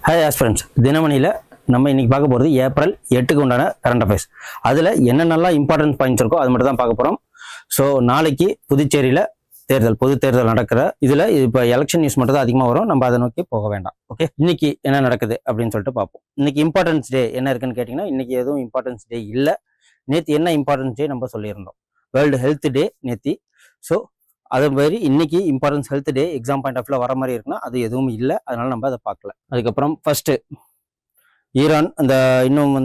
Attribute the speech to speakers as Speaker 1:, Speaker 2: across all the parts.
Speaker 1: Hi aspirants, தினமணியில் நம்ம இன்றைக்கி பார்க்க போகிறது ஏப்ரல் 8க்கு உண்டான கரண்ட் அஃபேர்ஸ். அதில் என்னென்னலாம் இம்பார்ட்டன்ஸ் பாயிண்ட்ஸ் இருக்கோ அது மட்டும் தான் பார்க்க போகிறோம். ஸோ நாளைக்கு புதுச்சேரியில் பொது தேர்தல் நடக்கிற இதில் இப்போ எலெக்ஷன் நியூஸ் மட்டும் தான் அதிகமாக வரும். நம்ம அதை நோக்கி போக வேண்டாம். ஓகே, இன்னைக்கு என்ன நடக்குது அப்படின்னு சொல்லிட்டு பார்ப்போம். இன்னைக்கு இம்பார்ட்டன்ஸ் டே என்ன இருக்குன்னு கேட்டிங்கன்னா, இன்னைக்கு எதுவும் இம்பார்ட்டன்ஸ் டே இல்லை. நேற்று என்ன இம்பார்ட்டன்ஸ் டே நம்ம சொல்லியிருந்தோம், வேர்ல்டு ஹெல்த் டே நேற்று. ஸோ அது மாதிரி இன்னைக்கு importance health day exam point of வர மாதிரி இருக்குன்னா அது எதுவும் இல்லை, அதனால நம்ம அதை பார்க்கல. அதுக்கப்புறம் ஃபர்ஸ்ட் ஈரான் அந்த இன்னும்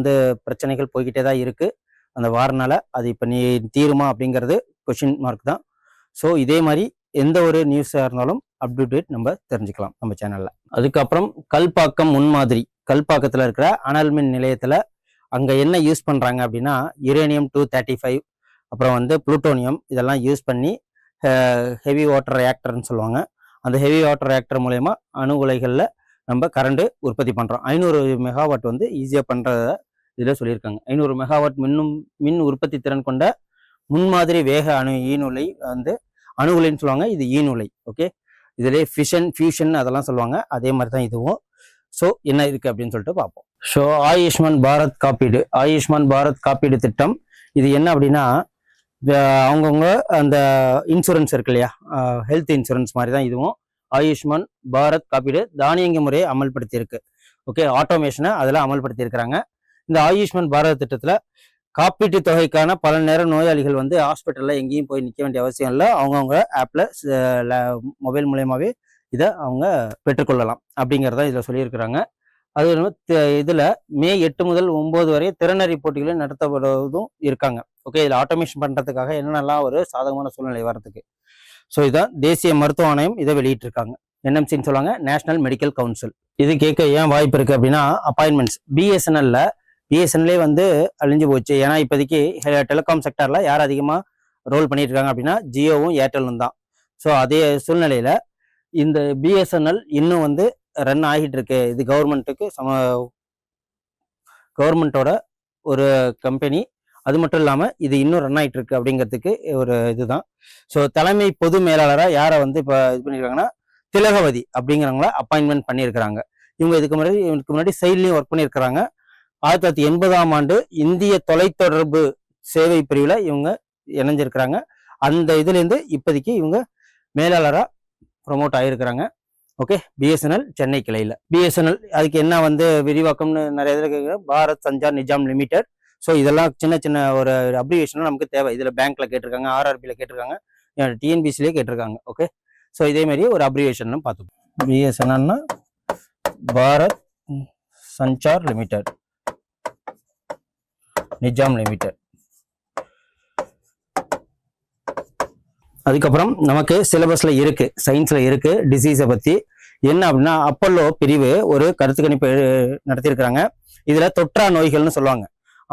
Speaker 1: பிரச்சனைகள் போய்கிட்டே தான் இருக்கு அந்த வாரனால. அது இப்போ நீ தீருமா அப்படிங்கிறது கொஷின் மார்க் தான். ஸோ இதே மாதிரி எந்த ஒரு நியூஸாக இருந்தாலும் அப்டேட் நம்ம தெரிஞ்சுக்கலாம் நம்ம சேனல்ல. அதுக்கப்புறம் கல்பாக்கம் முன்மாதிரி, கல்பாக்கத்தில் இருக்கிற அனல் மின் நிலையத்தில் அங்கே என்ன யூஸ் பண்ணுறாங்க அப்படின்னா யுரேனியம் 235, அப்புறம் புளூட்டோனியம், இதெல்லாம் யூஸ் பண்ணி ஹெவி வாட்டர் ரியாக்டர்னு சொல்லுவாங்க. அந்த ஹெவி வாட்டர் ரியாக்டர் மூலயமா அணு உலைகளில் நம்ம கரண்ட் உற்பத்தி பண்ணுறோம். 500 மெகாவாட் ஈஸியாக பண்ணுறத இதில் சொல்லியிருக்காங்க. 500 மெகாவாட் மின் உற்பத்தி திறன் கொண்ட முன்மாதிரி வேக அணு ஈநுலை அணு உலைன்னு சொல்லுவாங்க. இது ஈநுலை. ஓகே, இதிலே ஃபியூஷன் அதெல்லாம் சொல்லுவாங்க. அதே மாதிரி தான் இதுவும். ஸோ என்ன இருக்குது அப்படின்னு சொல்லிட்டு பார்ப்போம். ஸோ ஆயுஷ்மான் பாரத் காப்பீடு திட்டம் இது என்ன அப்படின்னா, அவங்கவுங்க அந்த இன்சூரன்ஸ் இருக்கு இல்லையா, ஹெல்த் இன்சூரன்ஸ் மாதிரி தான் இதுவும். ஆயுஷ்மான் பாரத் காப்பீடு தானியங்கி முறையை அமல்படுத்தி இருக்கு. ஓகே, ஆட்டோமேஷனை அதில் அமல்படுத்தி இருக்கிறாங்க. இந்த ஆயுஷ்மான் பாரத் திட்டத்தில் காப்பீட்டு தொகைக்கான பல நேரம் நோயாளிகள் ஹாஸ்பிட்டலில் எங்கேயும் போய் நிற்க வேண்டிய அவசியம் இல்லை. அவங்கவுங்க ஆப்பில் மொபைல் மூலயமாவே இதை அவங்க பெற்றுக்கொள்ளலாம் அப்படிங்கிறத இதில் சொல்லியிருக்கிறாங்க. அது இதில் மே 8 முதல் 9 வரை திறனறி போட்டிகளை நடத்தப்படுவதும் இருக்காங்க. ஓகே, இதில் ஆட்டோமேஷன் பண்ணுறதுக்காக என்னென்னலாம் ஒரு சாதகமான சூழ்நிலை வரதுக்கு. ஸோ இதான் தேசிய மருத்துவ ஆணையம் இதை வெளியிட்டிருக்காங்க. என்எம்சின்னு சொல்லுவாங்க, நேஷனல் மெடிக்கல் கவுன்சில். இது கேட்க ஏன் வாய்ப்பு இருக்குது அப்படின்னா, அப்பாயின்மெண்ட்ஸ் பிஎஸ்என்எல்லே அழிஞ்சு போச்சு. ஏன்னா இப்போதைக்கு டெலிகாம் செக்டரில் யார் அதிகமாக ரோல் பண்ணிட்டு இருக்காங்க அப்படின்னா ஜியோவும் ஏர்டெல்லும் தான். ஸோ அதே சூழ்நிலையில் இந்த பிஎஸ்என்எல் இன்னும் ரன் ஆகிட்டு இருக்கு. இது கவர்மெண்ட்டோட ஒரு கம்பெனி. அது மட்டும் இல்லாமல் இது இன்னும் ரன் ஆகிட்டு இருக்கு அப்படிங்கிறதுக்கு ஒரு இதுதான். ஸோ தலைமை பொது மேலாளராக யாரை இப்போ இது பண்ணியிருக்காங்கன்னா திலகவதி அப்படிங்கிறவங்கள அப்பாயின்மெண்ட் பண்ணியிருக்கிறாங்க. இவங்க இதுக்கு முன்னாடி செயலையும் ஒர்க் பண்ணியிருக்கிறாங்க. 1980ஆம் ஆண்டு இந்திய தொலைத்தொடர்பு சேவை பிரிவில் இவங்க இணைஞ்சிருக்கிறாங்க. அந்த இதுலேருந்து இப்போதைக்கு இவங்க மேலாளராக ப்ரொமோட் ஆகியிருக்கிறாங்க. ஓகே, பிஎஸ்என்எல் சென்னை கிளையில். பிஎஸ்என்எல் அதுக்கு என்ன விரிவாக்கம்னு நிறைய இதில் கேட்குற பாரத் சஞ்சார் நிஜாம் லிமிடெட். ஸோ இதெல்லாம் சின்ன சின்ன ஒரு அப்ரிவேஷனும் நமக்கு தேவை. இதில் பேங்க்ல கேட்டிருக்காங்க, ஆர்ஆர்பியில் கேட்டிருக்காங்க, டிஎன்பிசிலே கேட்டிருக்காங்க. ஓகே, ஸோ இதே மாதிரி ஒரு அப்ரிவேஷன் பார்த்துப்போம். பிஎஸ்என்எல்னா பாரத் சஞ்சார் லிமிடெட், நிஜாம் லிமிடெட். அதுக்கப்புறம் நமக்கு சிலபஸ்ல இருக்கு, சயின்ஸ்ல இருக்கு, டிசீஸை பத்தி என்ன அப்படின்னா அப்பல்லோ பிரிவு ஒரு கருத்து கணிப்பு நடத்தியிருக்கிறாங்க. இதுல தொற்றா நோய்கள்னு சொல்லுவாங்க.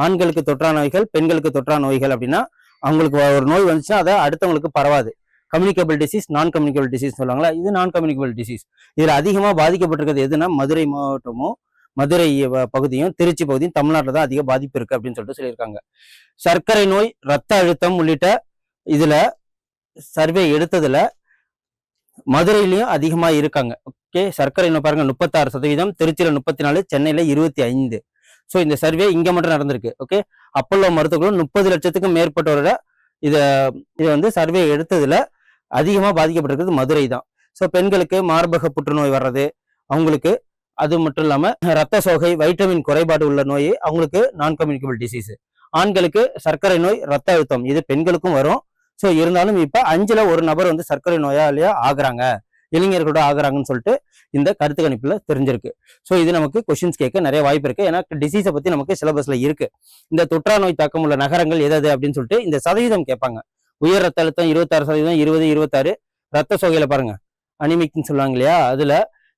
Speaker 1: ஆண்களுக்கு தொற்றா நோய்கள், பெண்களுக்கு தொற்றா நோய்கள் அப்படின்னா அவங்களுக்கு ஒரு நோய் வந்துச்சுன்னா அதை அடுத்தவங்களுக்கு பரவாது. கம்யூனிகபிள் டிசீஸ், நான் கம்யூனிகபிள் டிசீஸ் சொல்லுவாங்களா, இது நான் கம்யூனிகபிள் டிசீஸ். இதுல அதிகமா பாதிக்கப்பட்டிருக்கிறது எதுனா மதுரை மாவட்டமும், மதுரை பகுதியும், திருச்சி பகுதியும் தமிழ்நாட்டில் தான் அதிக பாதிப்பு இருக்கு அப்படின்னு சொல்லிட்டு சொல்லியிருக்காங்க. சர்க்கரை நோய், ரத்த அழுத்தம் உள்ளிட்ட இதுல சர்வே எடுத்ததுல மதுரையிலையும் அதிகமா இருக்காங்க. ஓகே, சர்க்கரை நோய் பாருங்க 36%, திருச்சியில 34, சென்னையில 25. ஸோ இந்த சர்வே இங்க மட்டும் நடந்திருக்கு. ஓகே, அப்பல்லோ மருத்துவர்களும் 30 லட்சத்துக்கும் மேற்பட்டவரோட இது சர்வே எடுத்ததுல அதிகமா பாதிக்கப்பட்டிருக்கிறது மதுரை தான். ஸோ பெண்களுக்கு மார்பக புற்றுநோய் வர்றது அவங்களுக்கு, அது மட்டும் இல்லாம ரத்த சோகை, வைட்டமின் குறைபாடு உள்ள நோய் அவங்களுக்கு நான் கம்யூனிகபிள் டிசீஸ். ஆண்களுக்கு சர்க்கரை நோய், ரத்த அழுத்தம், இது பெண்களுக்கும் வரும். ஸோ இருந்தாலும் இப்ப 5ல் 1 நபர் சர்க்கரை நோயாளியா ஆகுறாங்க, இளைஞர்களோட ஆகுறாங்கன்னு சொல்லிட்டு இந்த கருத்து கணிப்புல தெரிஞ்சிருக்கு. ஸோ இது நமக்கு கொஸ்டின்ஸ் கேட்க நிறைய வாய்ப்பு இருக்கு. ஏன்னா டிசீஸை பத்தி நமக்கு சிலபஸ்ல இருக்கு. இந்த தொற்றா நோய் தாக்கம் உள்ள நகரங்கள் எது அப்படின்னு சொல்லிட்டு இந்த சதவீதம் கேட்பாங்க. உயர் ரத்த அழுத்தம் 26%, 20, 26. ரத்த சோகையில பாருங்க அனிமிக்னு சொல்லுவாங்க இல்லையா, அதுல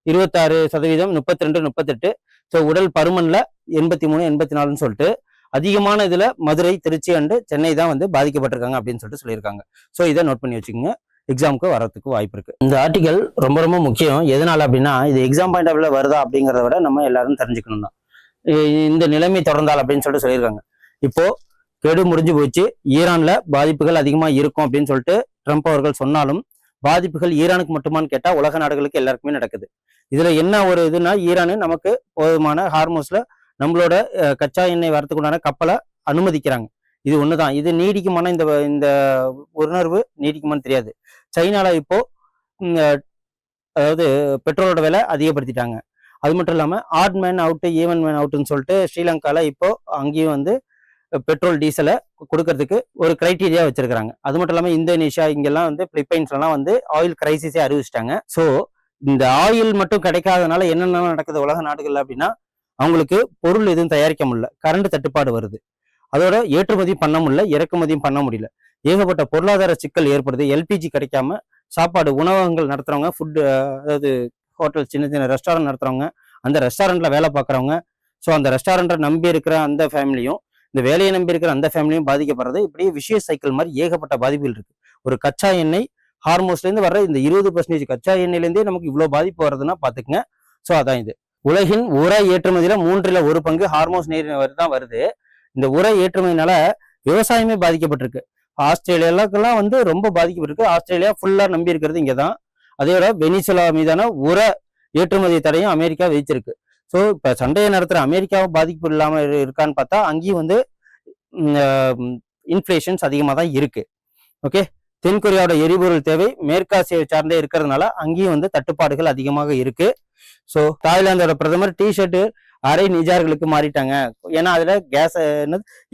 Speaker 1: 26%, 32, 38. ஸோ உடல் பருமன்ல 83, 84ன்னு சொல்லிட்டு அதிகமான இதுல மதுரை, திருச்சி அண்டு சென்னை தான் பாதிக்கப்பட்டிருக்காங்க அப்படின்னு சொல்லிட்டு சொல்லியிருக்காங்க. ஸோ இதை நோட் பண்ணி வச்சுக்கோங்க, எக்ஸாமுக்கு வரதுக்கு வாய்ப்பு இருக்கு. இந்த ஆர்டிகல் ரொம்ப ரொம்ப முக்கியம். எதனால அப்படின்னா இது எக்ஸாம் பாயிண்ட் ஆஃப் வருதா அப்படிங்கிறத விட நம்ம எல்லாரும் தெரிஞ்சுக்கணும் தான். இந்த நிலைமை தொடர்ந்தால் அப்படின்னு சொல்லிட்டு சொல்லியிருக்காங்க. இப்போ கெடு முடிஞ்சு போச்சு, ஈரான்ல பாதிப்புகள் அதிகமா இருக்கும் அப்படின்னு சொல்லிட்டு ட்ரம்ப் அவர்கள் சொன்னாலும் பாதிப்புகள் ஈரானுக்கு மட்டுமான்னு கேட்டா உலக நாடுகளுக்கு எல்லாருக்குமே நடக்குது. இதுல என்ன ஒரு இதுனா, ஈரானு நமக்கு போதுமான ஹார்மோஸ்ல நம்மளோட கச்சா எண்ணெய் வரத்துக்குண்டான கப்பலை அனுமதிக்கிறாங்க. இது ஒண்ணுதான். இது நீடிக்குமானா, இந்த இந்த உணர்வு நீடிக்குமான்னு தெரியாது. சைனால இப்போ அதாவது பெட்ரோலோட விலை அதிகப்படுத்திட்டாங்க. அது மட்டும் இல்லாம odd man out even man அவுட்னு சொல்லிட்டு ஸ்ரீலங்கால இப்போ அங்கேயும் வந்து பெட்ரோல் டீசலை கொடுக்கறதுக்கு ஒரு கிரைட்டீரியா வச்சிருக்காங்க. அது மட்டும் இல்லாம இந்தோனேஷியா இங்கெல்லாம் வந்து பிலிப்பைன்ஸ்லாம் வந்து ஆயில் கிரைசிஸே அறிவிச்சிட்டாங்க. ஸோ இந்த ஆயில் மட்டும் கிடைக்காதனால என்னென்ன நடக்குது உலக நாடுகள் அப்படின்னா, அவங்களுக்கு பொருள் எதுவும் தயாரிக்க முடியல, கரண்ட் தட்டுப்பாடு வருது, அதோட ஏற்றுமதியும் பண்ண முடியல, இறக்குமதியும் பண்ண முடியல, ஏகப்பட்ட பொருளாதார சிக்கல் ஏற்படுது. எல்பிஜி கிடைக்காம சாப்பாடு உணவகங்கள் நடத்துறவங்க, அதாவது ஹோட்டல், சின்ன சின்ன ரெஸ்டாரண்ட் நடத்துறவங்க, அந்த ரெஸ்டாரண்ட்ல வேலை பார்க்குறவங்க, ஸோ அந்த ரெஸ்டாரண்ட்டை நம்பி இருக்கிற அந்த ஃபேமிலியும், இந்த வேலையை நம்பி இருக்கிற அந்த ஃபேமிலியும் பாதிக்கப்படுறது. இப்படி விஷய சைக்கிள் மாதிரி ஏகப்பட்ட பாதிப்புகள் இருக்கு. ஒரு கச்சா எண்ணெய் ஹார்மோஸ்லேருந்து வர்ற இந்த 20% கச்சா எண்ணெயிலேருந்தே நமக்கு இவ்வளோ பாதிப்பு வருதுன்னா பார்த்துக்குங்க. ஸோ அதான் இது. உலகின் உர ஏற்றுமதியில 1/3 பங்கு ஹார்மோஸ் நீர் தான் வருது. இந்த உர ஏற்றுமதினால விவசாயமே பாதிக்கப்பட்டிருக்கு. ஆஸ்திரேலியாவுக்கெல்லாம் வந்து ரொம்ப பாதிக்கப்பட்டிருக்கு. ஆஸ்திரேலியா ஃபுல்லா நம்பி இருக்கிறது இங்கதான். அதோட வெனிசுலா மீதான உர ஏற்றுமதி தடையும் அமெரிக்கா விதிச்சிருக்கு. ஸோ இப்ப சண்டையை நடத்துற அமெரிக்காவும் பாதிப்பு இல்லாம இருக்கான்னு பார்த்தா அங்கேயும் வந்து இன்ஃபிளேஷன்ஸ் அதிகமாக தான் இருக்கு. ஓகே, தென்கொரியாவோட எரிபொருள் தேவை மேற்காசியை சார்ந்தே இருக்கிறதுனால அங்கேயும் வந்து தட்டுப்பாடுகள் அதிகமாக இருக்கு. ஸோ தாய்லாந்தோட பிரதமர் டிஷர்ட்டு அரை நிஜார்களுக்கு மாறிட்டாங்க. ஏன்னா அதுல கேஸ்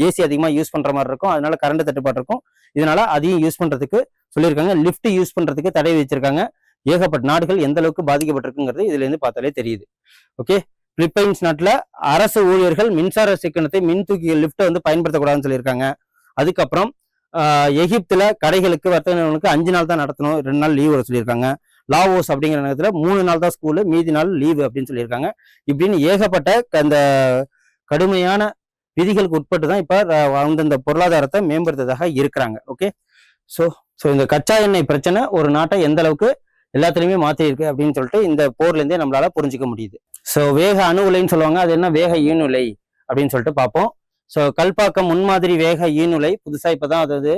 Speaker 1: ஏசி அதிகமாக யூஸ் பண்ற மாதிரி இருக்கும், அதனால கரண்ட் தட்டுப்பாடு இருக்கும். இதனால அதையும் யூஸ் பண்றதுக்கு சொல்லியிருக்காங்க. லிஃப்ட் யூஸ் பண்றதுக்கு தடை வச்சிருக்காங்க. ஏகப்பட்ட நாடுகள் எந்த அளவுக்கு பாதிக்கப்பட்டிருக்குங்கிறது இதுல இருந்து பார்த்தாலே தெரியுது. ஓகே, பிலிப்பைன்ஸ் நாட்டுல அரசு ஊழியர்கள் மின்சார சிக்கனத்தை மின்தூக்கி லிஃப்ட்டை வந்து பயன்படுத்தக்கூடாதுன்னு சொல்லியிருக்காங்க. அதுக்கப்புறம் எகிப்துல கடைகளுக்கு வர்த்தக நிறுவனங்களுக்கு 5 நாள் தான் நடத்தணும், 2 நாள் லீவ் வர சொல்லியிருக்காங்க. லாவோஸ் அப்படிங்கிற நேரத்துல 3 நாள் தான் ஸ்கூலு, மீதி நாள் லீவு அப்படின்னு சொல்லியிருக்காங்க. இப்படின்னு ஏகப்பட்ட அந்த கடுமையான விதிகளுக்கு உட்பட்டு தான் இப்ப அந்தந்த பொருளாதாரத்தை மேம்படுத்துறதாக இருக்கிறாங்க. ஓகே, ஸோ இந்த கச்சா எண்ணெய் பிரச்சனை ஒரு நாட்டை எந்த அளவுக்கு எல்லாத்துலயுமே மாத்தி இருக்கு அப்படின்னு சொல்லிட்டு இந்த போர்ல இருந்தே நம்மளால புரிஞ்சுக்க முடியுது. ஸோ வேக அணு உலைன்னு சொல்லுவாங்க, அது என்ன வேக ஈனுலை அப்படின்னு சொல்லிட்டு பார்ப்போம். ஸோ கல்பாக்கம் முன்மாதிரி வேக ஈனுலை புதுசா இப்பதான் அதாவது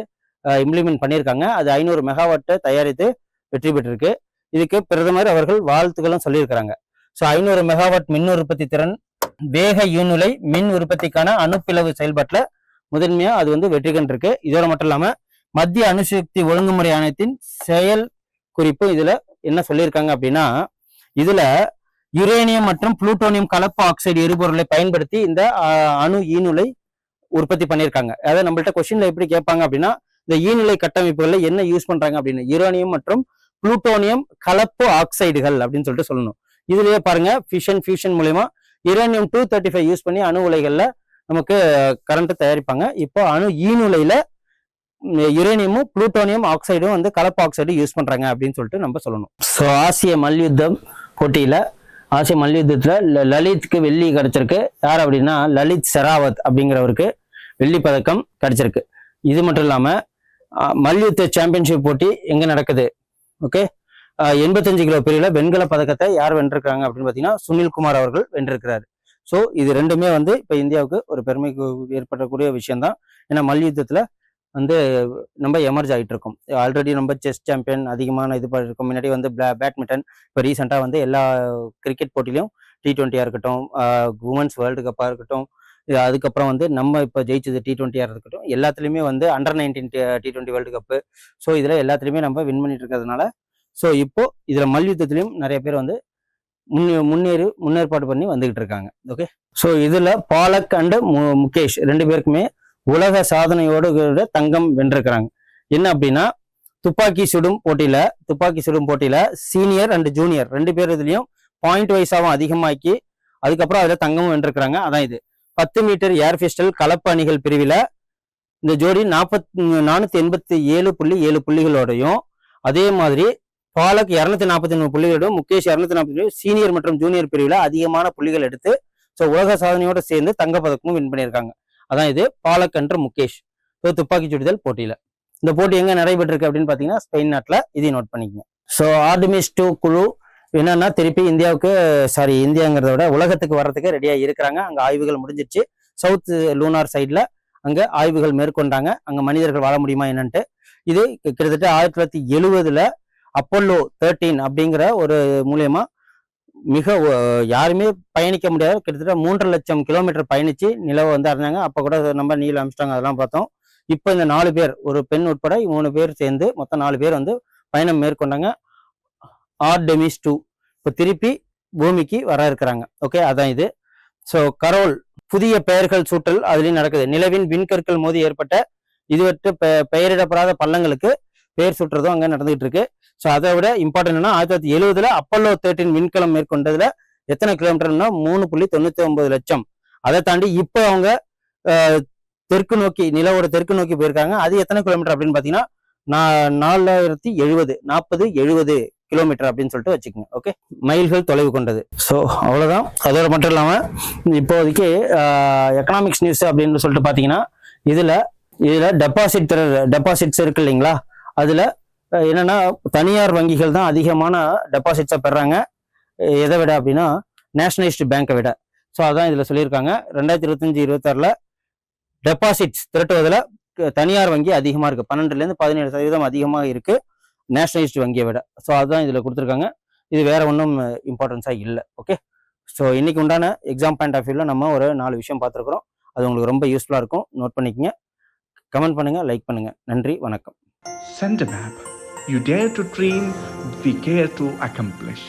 Speaker 1: இம்ப்ளிமெண்ட் பண்ணியிருக்காங்க. அது 500 மெகாவாட்டை தயாரித்து வெற்றி பெற்றிருக்கு. இதுக்கு பிரதமர் அவர்கள் வாழ்த்துக்களும் சொல்லியிருக்கிறாங்க. ஸோ 500 மெகாவாட் மின் உற்பத்தி திறன் வேக ஈனுலை மின் உற்பத்திக்கான அணுப்பிளவு செயல்பாட்டுல முதன்மையா அது வந்து வெற்றி கண்டிருக்கு. இதோட மட்டும் இல்லாம மத்திய அணுசக்தி ஒழுங்குமுறை ஆணையத்தின் செயல் குறிப்பு இதுல என்ன சொல்லியிருக்காங்க அப்படின்னா, இதுல யுரேனியம் மற்றும் புளூட்டோனியம் கலப்பு ஆக்சைடு எரிபொருளை பயன்படுத்தி இந்த அணு ஈனுலை உற்பத்தி பண்ணியிருக்காங்க. அதாவது நம்மள்ட்ட கொஸ்டின்ல எப்படி கேட்பாங்க அப்படின்னா, இந்த ஈனுலை கட்டமைப்புகள்ல என்ன யூஸ் பண்றாங்க அப்படின்னு, யுரேனியம் மற்றும் புளூட்டோனியம் கலப்பு ஆக்சைடுகள் அப்படின்னு சொல்லிட்டு சொல்லணும். இதுலயே பாருங்க, ஃபியூஷன் மூலமா யுரேனியம் 235 யூஸ் பண்ணி அணு உலைகள்ல நமக்கு கரண்ட் தயாரிப்பாங்க. இப்போ அணு ஈனுலையில யுரேனியமும் புளூட்டோனியம் ஆக்சைடும் வந்து கலப்பு ஆக்சைடு யூஸ் பண்றாங்க அப்படின்னு சொல்லிட்டு நம்ம சொல்லணும். ஸோ ஆசிய மல்யுத்தம் போட்டியில ஆசிய மல்யுத்தத்துல லலித்க்கு வெள்ளி கிடைச்சிருக்கு. யார் அப்படின்னா லலித் செராவத் அப்படிங்கிறவருக்கு வெள்ளி பதக்கம் கிடைச்சிருக்கு. இது மட்டும் இல்லாம மல்யுத்த சாம்பியன்ஷிப் போட்டி எங்க நடக்குது, ஓகே, 85 கிலோ பிரிவில் வெண்கல பதக்கத்தை யார் வென்றிருக்காங்க அப்படின்னு பார்த்தீங்கன்னா சுனில்குமார் அவர்கள் வென்றிருக்கிறாரு. ஸோ இது ரெண்டுமே வந்து இப்போ இந்தியாவுக்கு ஒரு பெருமைக்கு ஏற்படக்கூடிய விஷயம்தான். ஏன்னா மல்யுத்தத்தில் வந்து நம்ம எமர்ஜ் ஆகிட்டு இருக்கோம். ஆல்ரெடி நம்ம செஸ் சாம்பியன் அதிகமான இது பண்ணிருக்கோம். முன்னாடி வந்து பேட்மிண்டன், இப்போ ரீசெண்டாக வந்து எல்லா கிரிக்கெட் போட்டிலையும் T20 இருக்கட்டும், உமன்ஸ் வேர்ல்டு கப்பாக இருக்கட்டும், அதுக்கப்புறம் வந்து நம்ம இப்போ ஜெயிச்சது T20 இருக்கட்டும், எல்லாத்துலேயுமே வந்து அண்டர்-19 T20 வேர்ல்டு கப்பு. ஸோ இதில் எல்லாத்துலேயுமே நம்ம வின் பண்ணிட்டு இருக்கிறதுனால ஸோ இப்போ இதில் மல்யுத்தத்துலேயும் நிறைய பேர் வந்து முன்னேற்பாடு பண்ணி வந்துகிட்டு இருக்காங்க. ஓகே, ஸோ இதில் பாலக் அண்ட் முகேஷ் 2 பேருக்குமே உலக சாதனையோடு தங்கம் வென்றிருக்கிறாங்க. என்ன அப்படின்னா துப்பாக்கி சுடும் போட்டியில சீனியர் அண்ட் ஜூனியர் 2 பேர் இதுலயும் பாயிண்ட் வைஸாவும் அதிகமாக்கி அதுக்கப்புறம் அதுல தங்கமும் வென்றிருக்கிறாங்க. அதான் இது 10 மீட்டர் ஏர் பிஸ்டல் கலப்பு அணிகள் பிரிவில் இந்த ஜோடி 487.7 புள்ளிகளோடையும், அதே மாதிரி பாலக் 243 புள்ளிகளோடும், முகேஷ் 240 சீனியர் மற்றும் ஜூனியர் பிரிவில் அதிகமான புள்ளிகள் எடுத்து ஸோ உலக சாதனையோட சேர்ந்து தங்கப்பதக்கமும் வின் பண்ணியிருக்காங்க. அதான் இது பாலக் என்ற முகேஷ். ஸோ துப்பாக்கி சுடுதல் போட்டியில இந்த போட்டி எங்க நடைபெற்றிருக்கு அப்படின்னு பாத்தீங்கன்னா ஸ்பெயின் நாட்டுல. இதையும் நோட் பண்ணிக்கங்க. ஸோ ஆர்டிமிஸ் 2 குழு என்னன்னா திருப்பி இந்தியாங்கிறத விட உலகத்துக்கு வர்றதுக்கு ரெடியா இருக்கிறாங்க. அங்க ஆய்வுகள் முடிஞ்சிருச்சு. சவுத் லூனார் சைட்ல அங்க ஆய்வுகள் மேற்கொண்டாங்க. அங்க மனிதர்கள் வாழ முடியுமா என்னன்ட்டு. இது கிட்டத்தட்ட 1970 அப்போலோ 13 அப்படிங்கிற ஒரு மூலியமா யாருமே பயணிக்க முடியாத கிட்டத்தட்ட 3.5 லட்சம் கிலோமீட்டர் பயணிச்சு நிலவை வந்து அறிஞ்சாங்க. அப்போ கூட நம்ம நீல் ஆம்ஸ்ட்ராங் அதெல்லாம் பார்த்தோம். இப்போ இந்த 4 பேர், ஒரு பெண் உட்பட 3 பேர் சேர்ந்து மொத்தம் 4 பேர் வந்து பயணம் மேற்கொண்டாங்க. ஆர்டெமிஸ் 2 இப்போ திருப்பி பூமிக்கு வர இருக்கிறாங்க. ஓகே, அதான் இது. ஸோ கரோல் புதிய பெயர்கள் சூட்டல் அதுலயும் நடக்குது. நிலவின் விண்கற்கள் மோதி ஏற்பட்ட இதுவற்று பெயரிடப்படாத பள்ளங்களுக்கு பெயர் சுற்றுறதும் அங்கே நடந்துகிட்டு இருக்கு. ஸோ அதை விட இம்பார்ட்டன்ட்னா 1970 அப்போலோ 13 விண்கலம் மேற்கொண்டதுல எத்தனை கிலோமீட்டர்னா 3.99 லட்சம். அதை தாண்டி இப்போ அவங்க தெற்கு நோக்கி, நிலவோட தெற்கு நோக்கி போயிருக்காங்க. அது எத்தனை கிலோமீட்டர் அப்படின்னு பாத்தீங்கன்னா 4070 கிலோமீட்டர் அப்படின்னு சொல்லிட்டு வச்சுக்கோங்க. ஓகே, மைல்கள் தொலைவு கொண்டது. ஸோ அவ்வளவுதான். அதோட மட்டும் இல்லாம இப்போதைக்கு எக்கனாமிக்ஸ் நியூஸ் அப்படின்னு சொல்லிட்டு பாத்தீங்கன்னா இதுல டெபாசிட்ஸ் இருக்கு இல்லைங்களா, அதுல என்னன்னா தனியார் வங்கிகள் தான் அதிகமான டெபாசிட்ஸை பெறாங்க. எதை விட அப்படின்னா நேஷனலைஸ்டு பேங்கை விட. ஸோ அதான் இதுல சொல்லியிருக்காங்க. 2025-26 டெபாசிட்ஸ் திரட்டுவதில் தனியார் வங்கி அதிகமா இருக்கு. 12-17% அதிகமாக இருக்கு நேஷனலைஸ்டு வங்கியை விட. ஸோ அதுதான் இதுல கொடுத்துருக்காங்க. இது வேற ஒன்றும் இம்பார்ட்டன்ஸா இல்லை. ஓகே, ஸோ இன்னைக்கு உண்டான எக்ஸாம் பாயிண்ட் ஆஃப் வியூல நம்ம ஒரு 4 விஷயம் பார்த்துருக்குறோம். அது உங்களுக்கு ரொம்ப யூஸ்ஃபுல்லா இருக்கும். நோட் பண்ணிக்கங்க, கமெண்ட் பண்ணுங்க, லைக் பண்ணுங்க. நன்றி, வணக்கம்.
Speaker 2: Send a map. You dare to dream, we care to accomplish.